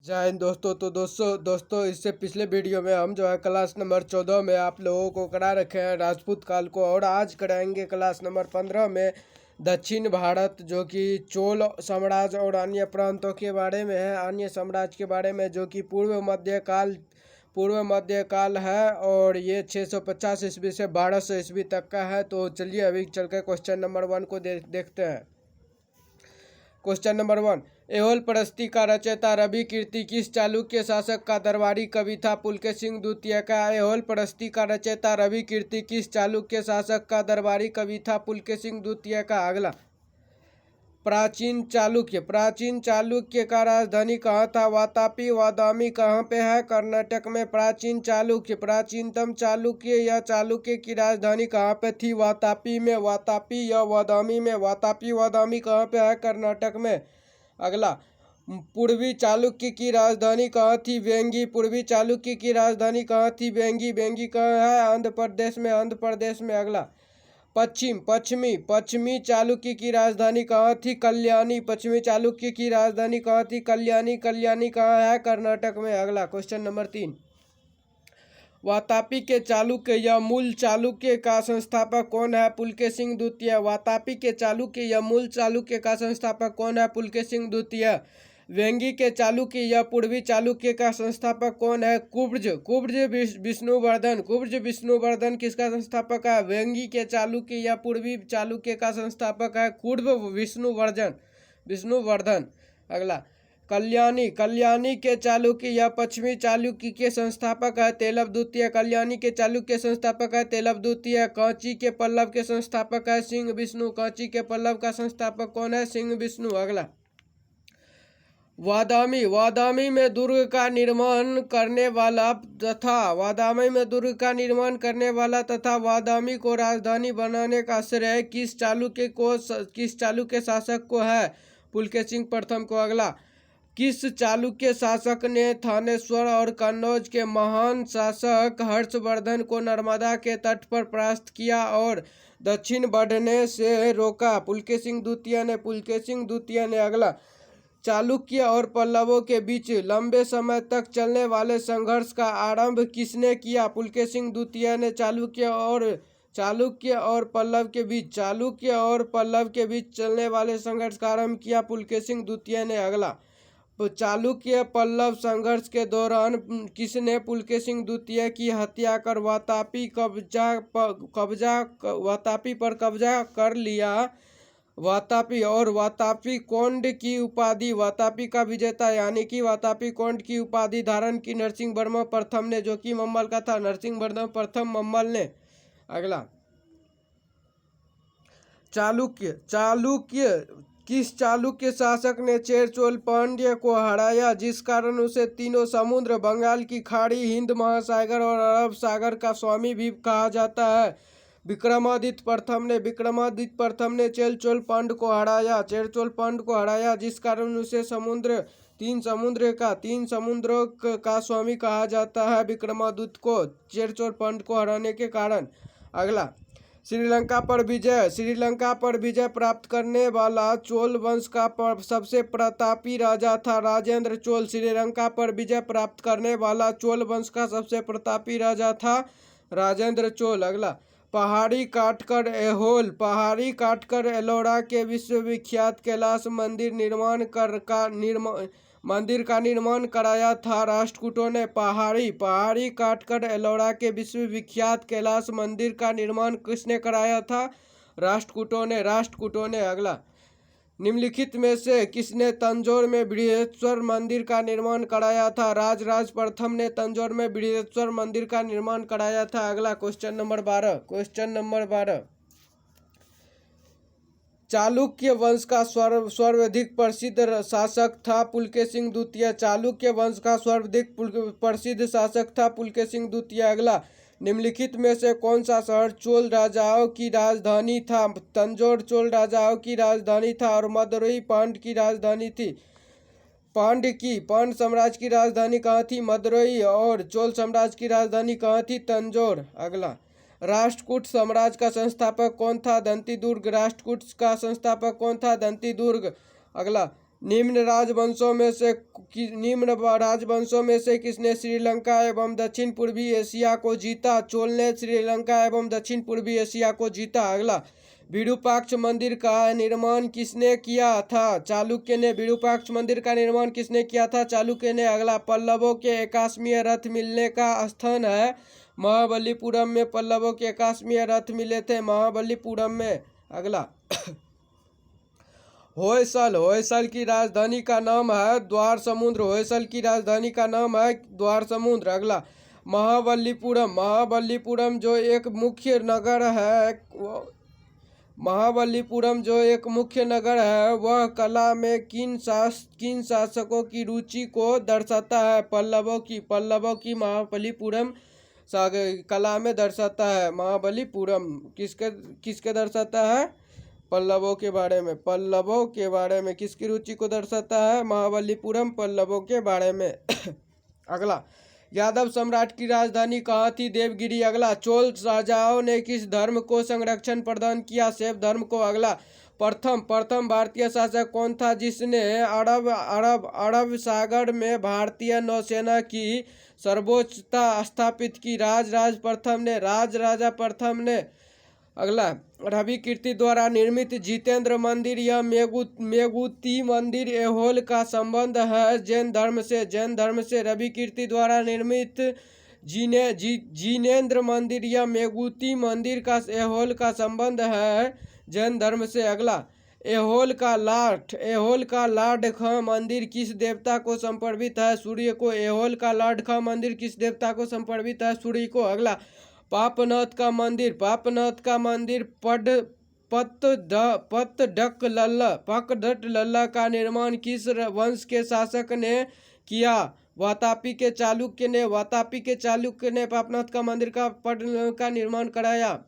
जय हिंद दोस्तों। तो दोस्तों इससे पिछले वीडियो में हम जो है क्लास नंबर 14 में आप लोगों को करा रखे हैं राजपूत काल को, और आज कराएंगे क्लास नंबर 15 में दक्षिण भारत, जो कि चोल साम्राज्य और अन्य प्रांतों के बारे में है, अन्य साम्राज्य के बारे में, जो कि पूर्व मध्यकाल है। और ये 650 ईस्वी से 1200 ईस्वी तक का है। तो चलिए अभी चल कर क्वेश्चन नंबर 1 को देखते हैं। क्वेश्चन नंबर 1, एहोल परस्ती का रचयिता रवि कीर्ति किस चालुक्य शासक का दरबारी कवि था? पुलकेशिन द्वितीय का। एहोल परस्ती का रचयिता रवि कीर्ति किस चालुक्य शासक का दरबारी कवि था? पुलकेशिन द्वितीय का। अगला, प्राचीन चालुक्य का राजधानी कहाँ था? वातापी। वादामी कहाँ पे है? कर्नाटक में। प्राचीनतम चालुक्य या चालुक्य की राजधानी कहाँ पे थी? वातापी में। वातापी या वादामी में। वातापी वादामी कहाँ पे है? कर्नाटक में। अगला, पूर्वी चालुक्य की राजधानी कहाँ थी? वेंगी। पूर्वी चालुक्य की राजधानी कहाँ थी? वेंगी। वेंगी कहाँ है? आंध्र प्रदेश में। अगला, पश्चिमी चालुक्य की राजधानी कहाँ थी? कल्याणी। पश्चिमी चालुक्य की राजधानी कहाँ थी? कल्याणी। कल्याणी कहाँ है? कर्नाटक में। अगला, क्वेश्चन नंबर 3, वातापी के चालुक्य या मूल चालुक्य का संस्थापक कौन है? पुलकेशिन द्वितीय। वातापी के चालुक्य या मूल चालुक्य का संस्थापक कौन है? पुलकेशिन द्वितीय। वेंगी के चालुक्य या पूर्वी चालुक्य का संस्थापक कौन है? कुब्ज विष्णुवर्धन किसका संस्थापक है? वेंगी के चालुक्य या पूर्वी चालुक्य का संस्थापक है कुब्ज विष्णुवर्धन। अगला, कल्याणी के चालुक्य या पश्चिमी चालुक्य के संस्थापक है तेलव द्वितीय। कल्याणी के चालुक्य के संस्थापक है तेलव द्वितीय। कांची के पल्लव के संस्थापक है सिंह विष्णु। कांची के पल्लव का संस्थापक कौन है? सिंह विष्णु। अगला, वादामी में दुर्ग का निर्माण करने वाला तथा वादामी को राजधानी बनाने का श्रेय किस चालुक्य शासक को है? पुलकेशिन प्रथम को। अगला, किस चालुक्य शासक ने थानेश्वर और कन्नौज के महान शासक हर्षवर्धन को नर्मदा के तट पर परास्त किया और दक्षिण बढ़ने से रोका? पुलकेशिन द्वितीय ने। अगला, चालुक्य और पल्लवों के बीच लंबे समय तक चलने वाले संघर्ष का आरंभ किसने किया? पुलकेशिन द्वितीय ने। चालुक्य और पल्लव के बीच चलने वाले संघर्ष का आरंभ किया पुलकेशिन द्वितीय ने। अगला, चालुक्य पल्लव संघर्ष के दौरान किसने पुलकेशिन द्वितीय की हत्या कर वातापी पर कब्जा कर लिया? वातापी कोंड की उपाधि, वातापी का विजेता यानी कि वातापी कोंड की उपाधि धारण की नरसिंह वर्मा प्रथम ने, जो कि मम्मल का था। नरसिंह वर्मा प्रथम मम्मल ने। अगला, किस चालुक्य शासक ने चेर चोल पांड्य को हराया, जिस कारण उसे तीनों समुद्र, बंगाल की खाड़ी, हिंद महासागर और अरब सागर का स्वामी भी कहा जाता है? विक्रमादित्य प्रथम ने चेर चोल पांड्य को हराया, जिस कारण उसे तीन समुद्रों का स्वामी कहा जाता है विक्रमादित्य को, चेर चोल पांड्य को हराने के कारण। अगला, श्रीलंका पर विजय प्राप्त करने वाला चोल वंश का सबसे प्रतापी राजा था राजेंद्र चोल। श्रीलंका पर विजय प्राप्त करने वाला चोल वंश का सबसे प्रतापी राजा था राजेंद्र चोल। अगला, पहाड़ी काटकर एलोरा के विश्वविख्यात कैलाश मंदिर का निर्माण कराया था राष्ट्रकूटों ने। पहाड़ी काटकर एलोरा के विश्वविख्यात कैलाश मंदिर का निर्माण किसने कराया था? राष्ट्रकूटों ने। अगला, निम्नलिखित में से किसने तंजौर में बृहदेश्वर मंदिर का निर्माण कराया था? राजराज प्रथम ने तंजौर में बृहदेश्वर मंदिर का निर्माण कराया था। अगला, क्वेश्चन नंबर 12, चालुक्य वंश का सर्वाधिक प्रसिद्ध शासक था पुलकेशिन द्वितीय। चालुक्य वंश का सर्वाधिक प्रसिद्ध शासक था पुलकेशिन द्वितीय। अगला, निम्नलिखित में से कौन सा शहर चोल राजाओं की राजधानी था? तंजौर चोल राजाओं की राजधानी था और मदुरई पांड्य की राजधानी थी। पांड्य साम्राज्य की राजधानी कहाँ थी? मदुरई। और चोल साम्राज्य की राजधानी कहाँ थी? तंजौर। अगला, राष्ट्रकूट साम्राज्य का संस्थापक कौन था? दंती दुर्ग। राष्ट्रकूट का संस्थापक कौन था? दंती दुर्ग। अगला, निम्न राजवंशों में से किसने श्रीलंका एवं दक्षिण पूर्वी एशिया को जीता? चोल ने श्रीलंका एवं दक्षिण पूर्वी एशिया को जीता। अगला, विरूपाक्ष मंदिर का निर्माण किसने किया था? चालुक्य ने। विरूपाक्ष मंदिर का निर्माण किसने किया था? चालुक्य ने। अगला, पल्लवों के आकाशमीय रथ मिलने का स्थान है महाबलीपुरम में। पल्लवों के आकाशमीय रथ मिले थे महाबलीपुरम में। अगला, होयसल की राजधानी का नाम है द्वार समुद्र। होयसल की राजधानी का नाम है द्वार समुद्र। अगला, महाबलीपुरम जो एक मुख्य नगर है वह कला में किन शासकों की रुचि को दर्शाता है? पल्लवों की महाबलीपुरम कला में दर्शाता है। महाबलीपुरम किसके दर्शाता है? पल्लवों के बारे में किसकी रुचि को दर्शाता है? महाबलीपुरम पल्लवों के बारे में। अगला, यादव सम्राट की राजधानी कहाँ थी? देवगिरी। अगला, चोल राजाओं ने किस धर्म को संरक्षण प्रदान किया? शैव धर्म को। अगला, प्रथम भारतीय शासक कौन था जिसने अरब सागर में भारतीय नौसेना की सर्वोच्चता स्थापित की? राजा प्रथम ने। अगला, रवि कीर्ति द्वारा निर्मित जितेंद्र मंदिर या मेगुती मंदिर ऐहोल का संबंध है जैन धर्म से। रवि कीर्ति द्वारा निर्मित जिनेंद्र मंदिर या मेगुती मंदिर का ऐहोल का संबंध है जैन धर्म से। अगला, ऐहोल का लाड खां मंदिर किस देवता को समर्पित है? सूर्य को। ऐहोल का लाड खां मंदिर किस देवता को समर्पित है? सूर्य को। अगला, पापनाथ का मंदिर पकडट लल्ला का निर्माण किस वंश के शासक ने किया? वातापी के चालुक्य ने पापनाथ का मंदिर का निर्माण कराया।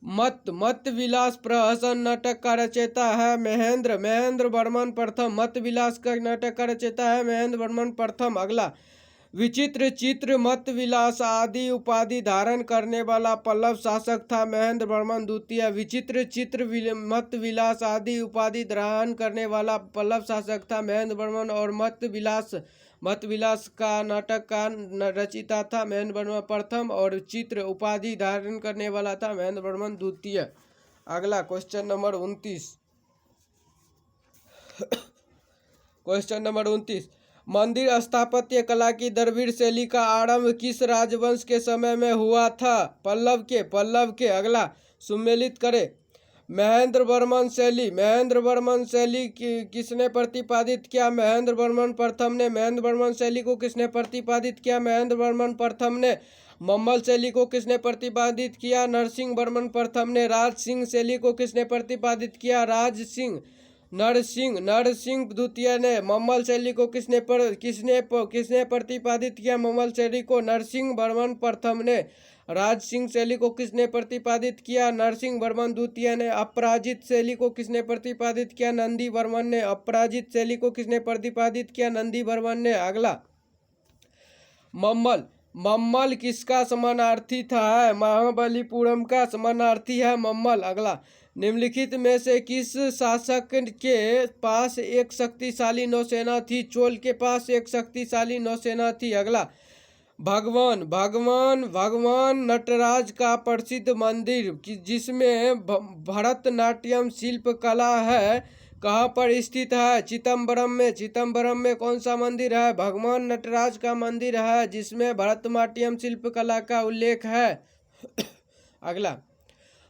मत विलास प्रहसन नाटक का रचयिता है महेंद्र वर्मन प्रथम। मत विलास का नाटक का रचयिता है महेंद्र वर्मन प्रथम। अगला, विचित्र चित्र मत विलास आदि उपाधि धारण करने वाला पल्लव शासक था महेंद्र वर्मन द्वितीय। विचित्र चित्र मत विलास आदि उपाधि धारण करने वाला पल्लव शासक था महेंद्र वर्मन और मत विलास का नाटक का रचयिता था महेंद्र वर्मन प्रथम और चित्र उपाधि धारण करने वाला था महेंद्र वर्मन द्वितीय। अगला, क्वेश्चन नंबर 29। मंदिर स्थापत्य कला की द्रविड़ शैली का आरंभ किस राजवंश के समय में हुआ था? पल्लव के। अगला, सुमेलित करें। महेंद्र वर्मन शैली किसने प्रतिपादित किया? महेंद्र वर्मन प्रथम ने। महेंद्र वर्मन शैली को किसने प्रतिपादित किया? महेंद्र वर्मन प्रथम ने। मम्मल शैली को किसने प्रतिपादित किया? नरसिंह वर्मन प्रथम ने। राज सिंह शैली को किसने प्रतिपादित किया? नरसिंह द्वितीय ने। मम्मल शैली को किसने प्रतिपादित किया? मम्मल शैली को नरसिंह वर्मन प्रथम ने। राज सिंह शैली को किसने प्रतिपादित किया? नरसिंह वर्मन द्वितीय ने। अपराजित शैली को किसने प्रतिपादित किया? नंदी वर्मन ने। अपराजित शैली को किसने प्रतिपादित किया? नंदी वर्मन ने। अगला, मम्मल किसका समानार्थी था? महाबलीपुरम का समानार्थी है मम्मल। अगला, निम्नलिखित में से किस शासक के पास एक शक्तिशाली नौसेना थी? चोल के पास एक शक्तिशाली नौसेना थी। अगला, भगवान नटराज का प्रसिद्ध मंदिर जिसमें भरतनाट्यम शिल्प कला है कहाँ पर स्थित है? चिदम्बरम में कौन सा मंदिर है? भगवान नटराज का मंदिर है जिसमें भरतनाट्यम शिल्प कला का उल्लेख है। अगला,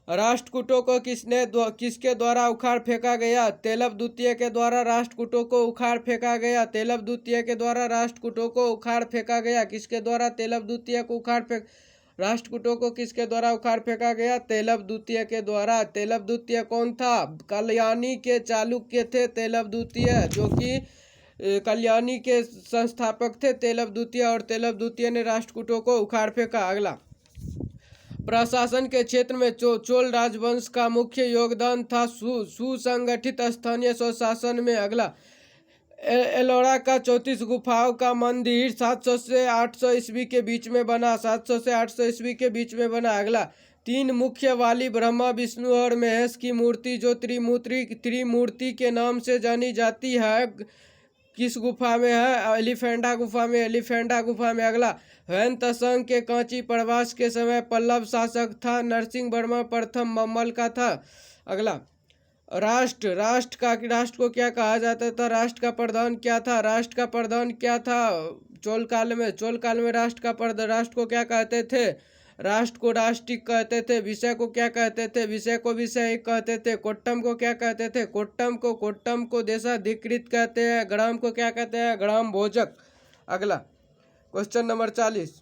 राष्ट्रकूटों को किसके द्वारा उखाड़ फेंका गया? तेलव द्वितीय के द्वारा राष्ट्रकूटों को उखाड़ फेंका गया। तेलव द्वितीय के द्वारा राष्ट्रकूटों को उखाड़ फेंका गया। किसके द्वारा? तेलव द्वितीय को राष्ट्रकूटों को किसके द्वारा उखाड़ फेंका गया? तेलव द्वितीय के द्वारा। तेलव द्वितीय कौन था? कल्याणी के चालुक्य थे तेलव द्वितीय, जो कि कल्याणी के संस्थापक थे तेलव द्वितीय, और तेलव द्वितीय ने राष्ट्रकूटों को उखाड़ फेंका। अगला, प्रशासन के क्षेत्र में चोल राजवंश का मुख्य योगदान था सुसंगठित स्थानीय स्वशासन में। अगला, एलोरा का 34 गुफाओं का मंदिर 700 से 800 ईस्वी के बीच में बना। 700 से 800 ईस्वी के बीच में बना। अगला, तीन मुख्य वाली ब्रह्मा विष्णु और महेश की मूर्ति जो त्रिमूर्ति के नाम से जानी जाती है किस गुफा में है? एलिफेंटा गुफा में, एलिफेंटा गुफा में। अगला, ह्वेन-त्संग के कांची प्रवास के समय पल्लव शासक था, नरसिंह वर्मा प्रथम मम्मल का था। अगला, राष्ट्र को क्या कहा जाता था? राष्ट्र का प्रधान क्या था? राष्ट्र का प्रधान क्या था चोल काल में राष्ट्र को क्या कहते थे? राष्ट्र को राष्ट्रिक कहते थे। विषय को क्या कहते थे? विषय को विषय कहते थे। कोट्टम को क्या कहते थे? कोट्टम को देशाधिकृत कहते हैं। ग्राम को क्या कहते हैं? ग्राम भोजक। अगला, क्वेश्चन नंबर 40,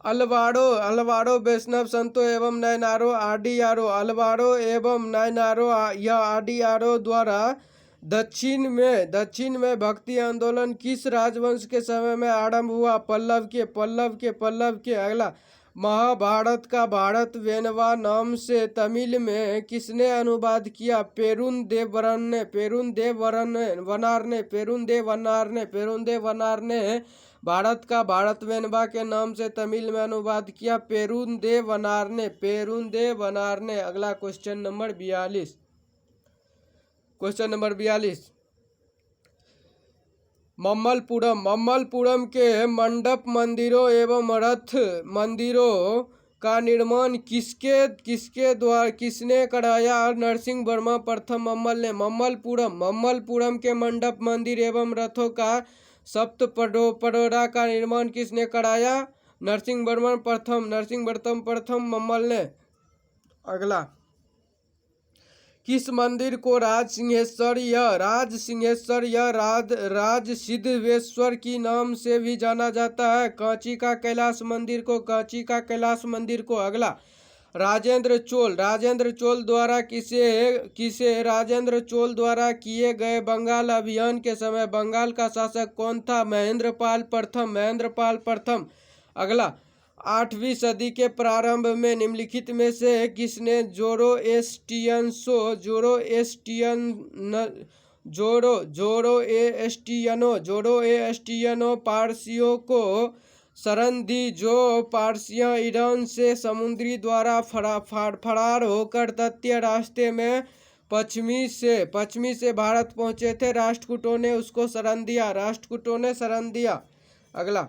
अलवारो वैष्णव संतों एवं नयनारो आडियारो, अलवारो एवं नयनारो या आडियारो द्वारा दक्षिण में भक्ति आंदोलन किस राजवंश के समय में आरंभ हुआ? पल्लव के। अगला, महाभारत का भारत वेनवा नाम से तमिल में किसने अनुवाद किया? पेरुंदेव वनार ने भारत का भारत वेनवा के नाम से तमिल में अनुवाद किया। पेरुंदेव वनार ने। अगला, क्वेश्चन नंबर 42, मम्मलपुरम के मंडप मंदिरों एवं रथ मंदिरों का निर्माण किसने कराया? नरसिंह वर्मा प्रथम मम्मल ने। मम्मलपुरम के मंडप मंदिर एवं रथों का सप्तपरोरा का निर्माण किसने कराया? नरसिंह वर्मा प्रथम मम्मल ने। अगला, किस मंदिर को राज सिद्धेश्वर की नाम से भी जाना जाता है? कांची का कैलाश मंदिर को। अगला, राजेंद्र चोल द्वारा किए गए बंगाल अभियान के समय बंगाल का शासक कौन था? महेंद्रपाल प्रथम। अगला, 8वीं सदी के प्रारंभ में निम्नलिखित में से किसने जोरोएस्टियनो पारसियों को शरण दी, जो पारसियां ईरान से समुद्री द्वारा फरार होकर तटीय रास्ते में पश्चिमी से भारत पहुंचे थे? राष्ट्रकूटों ने शरण दिया। अगला,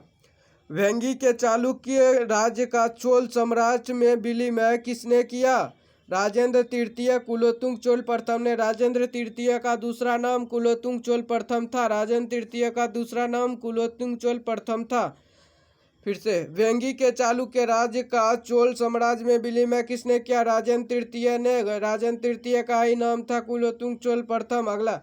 वेंगी के चालुक्य राज्य का चोल साम्राज्य में विलीन किसने किया? राजेंद्र तृतीय। कुलोत्तुंग चोल प्रथम ने। राजेंद्र तृतीय का दूसरा नाम कुलोत्तुंग चोल प्रथम था। फिर से, वेंगी के चालुक्य राज्य का चोल साम्राज्य में विलीन किसने किया? राजेंद्र तृतीय ने। राजेंद्र तृतीय का ही नाम था कुलोत्तुंग चोल प्रथम। अगला,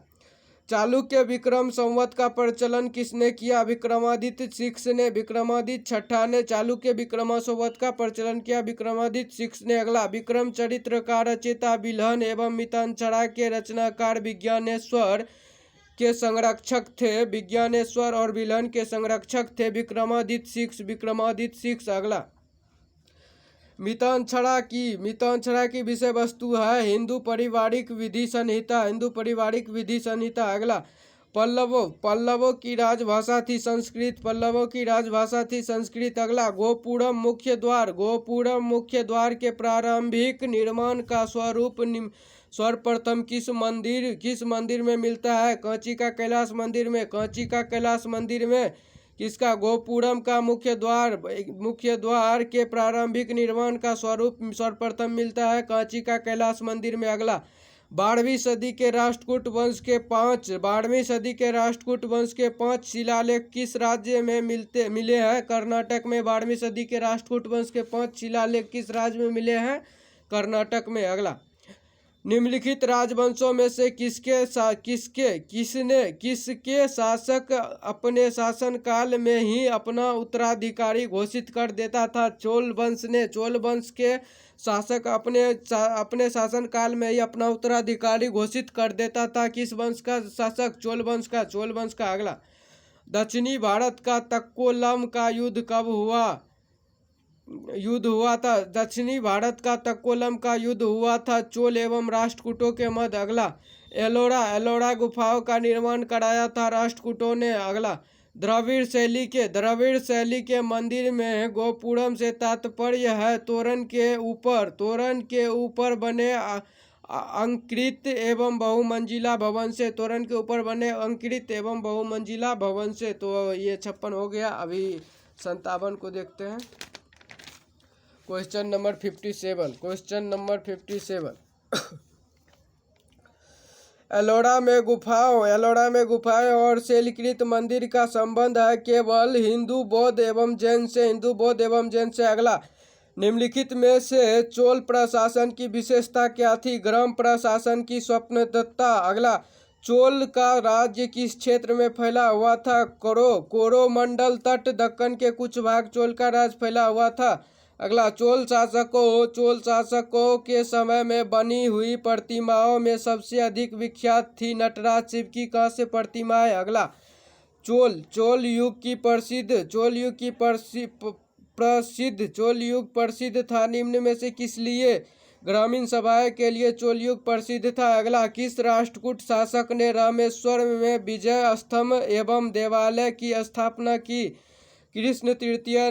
चालुक्य विक्रम संवत का प्रचलन किसने किया? विक्रमादित्य सिक्स ने। विक्रमादित्य छठा ने चालुक्य विक्रम संवत का प्रचलन किया। विक्रमादित्य सिक्स ने। अगला, विक्रम चरित्र का रचयिता बिल्हन एवं मिताक्षरा के रचनाकार विज्ञानेश्वर के संरक्षक थे। विज्ञानेश्वर और बिल्हन के संरक्षक थे विक्रमादित्य सिक्स। अगला, मिताक्षरा की विषय वस्तु है हिंदू पारिवारिक विधि संहिता। अगला, पल्लवों की राजभाषा थी संस्कृत। अगला, गोपुरम मुख्य द्वार के प्रारंभिक निर्माण का स्वरूप सर्वप्रथम किस मंदिर में मिलता है? कांची का कैलाश मंदिर में। किसका? गोपुरम का मुख्य द्वार के प्रारंभिक निर्माण का स्वरूप सर्वप्रथम मिलता है कांची का कैलाश मंदिर में। अगला, 12वीं सदी के राष्ट्रकूट वंश के 5 शिलालेख किस राज्य में मिले हैं? कर्नाटक में। 12वीं सदी के राष्ट्रकूट वंश के 5 शिलालेख किस राज्य में मिले हैं? कर्नाटक में। अगला, निम्नलिखित राजवंशों में से किसके शासक अपने शासन काल में ही अपना उत्तराधिकारी घोषित कर देता था? चोल वंश के शासक अपने शासन काल में ही अपना उत्तराधिकारी घोषित कर देता था। किस वंश का शासक? चोल वंश का। अगला, दक्षिणी भारत का तक्कोलम का युद्ध कब हुआ था? दक्षिणी भारत का तक्कोलम का युद्ध हुआ था चोल एवं राष्ट्रकूटों के मध्य। अगला, एलोरा गुफाओं का निर्माण कराया था राष्ट्रकूटों ने। अगला, द्रविड़ शैली के मंदिर में गोपुरम से तात्पर्य है तोरण के ऊपर बने अंकृत एवं बहुमंजिला भवन से। तोरण के ऊपर बने अंकृत एवं बहुमंजिला भवन से। तो ये 56 हो गया। अभी 57 को देखते हैं। क्वेश्चन नंबर 57 एलोरा में गुफाएं और शैलकृत मंदिर का संबंध है केवल हिंदू बौद्ध एवं जैन से। अगला, निम्नलिखित में से चोल प्रशासन की विशेषता क्या थी? ग्राम प्रशासन की स्वतंत्रता। अगला, चोल का राज्य किस क्षेत्र में फैला हुआ था? कोरोमंडल तट, दक्कन के कुछ भाग चोल का राज फैला हुआ था। अगला, चोल शासकों के समय में बनी हुई प्रतिमाओं में सबसे अधिक विख्यात थी नटराज शिव की कहाँ से प्रतिमा है? अगला, चोल युग प्रसिद्ध था निम्न में से किस लिए? ग्रामीण सभाएं के लिए चोल युग प्रसिद्ध था। अगला, किस राष्ट्रकूट शासक ने रामेश्वर में विजय स्तंभ एवं देवालय की स्थापना की? कृष्ण तृतीय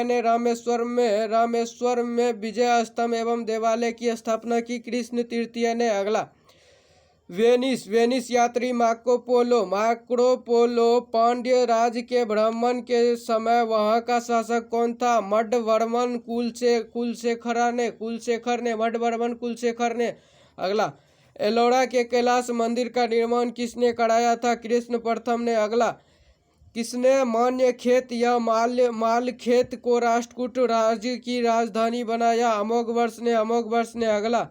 ने रामेश्वर में विजय स्तंभ एवं देवालय की स्थापना की। कृष्ण तृतीय ने। अगला, वेनिस यात्री मार्को पोलो पांड्य राज के भ्रमण के समय वहां का शासक कौन था? मडवर्मन कुलशेखर ने। अगला, एलोरा के कैलाश मंदिर का निर्माण किसने कराया था? कृष्ण प्रथम ने। अगला, किसने मान्यखेत या मालखेत को राष्ट्रकूट राज्य की राजधानी बनाया? अमोघवर्ष ने। अगला,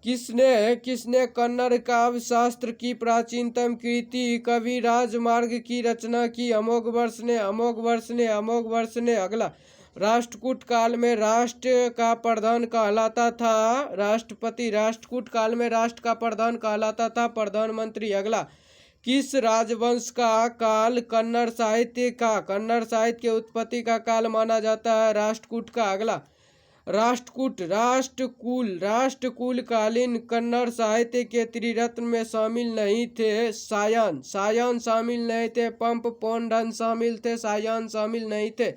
किसने कन्नड़ काव्य शास्त्र की प्राचीनतम कृति कवि राजमार्ग की रचना की? अमोघवर्ष ने। अगला, राष्ट्रकूट काल में राष्ट्र का प्रधान कहलाता था राष्ट्रपति। राष्ट्रकूट काल में राष्ट्र का प्रधान कहलाता था प्रधानमंत्री। अगला, किस राजवंश का काल कन्नड़ साहित्य के उत्पत्ति का काल माना जाता है? राष्ट्रकूट का। अगला, राष्ट्रकूल कालीन कन्नड़ साहित्य के त्रिरत्न में शामिल नहीं थे। सायान शामिल नहीं थे। पंप पोंडन शामिल थे। सायान शामिल नहीं थे।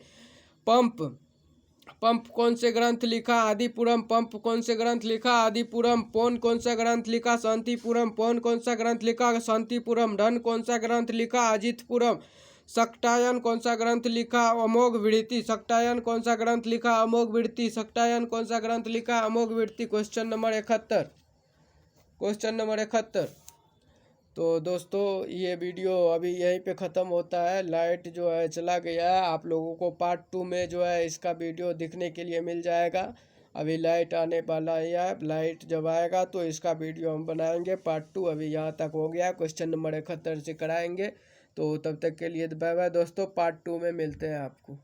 पंप कौन से ग्रंथ लिखा? आदिपुरम। पंप कौन से ग्रंथ लिखा? आदिपुरम। पोन कौन सा ग्रंथ लिखा? शांतिपुरम। पोन कौन सा ग्रंथ लिखा? शांतिपुरम। धन कौन सा ग्रंथ लिखा? अजितपुरम। सक्टायन कौन सा ग्रंथ लिखा? अमोघ वृत्ति। सक्टायन कौन सा ग्रंथ लिखा? अमोघ वृत्ति। सक्टायन कौन सा ग्रंथ लिखा? अमोघ वृत्ति। Question number 71। तो दोस्तों ये वीडियो अभी यहीं पे ख़त्म होता है। लाइट जो है चला गया है। आप लोगों को पार्ट 2 में जो है इसका वीडियो दिखने के लिए मिल जाएगा। अभी लाइट आने वाला है। लाइट जब आएगा तो इसका वीडियो हम बनाएंगे पार्ट 2। अभी यहाँ तक हो गया। क्वेश्चन नंबर 71 से कराएंगे। तो तब तक के लिए बाय बाय दोस्तों। पार्ट 2 में मिलते हैं आपको।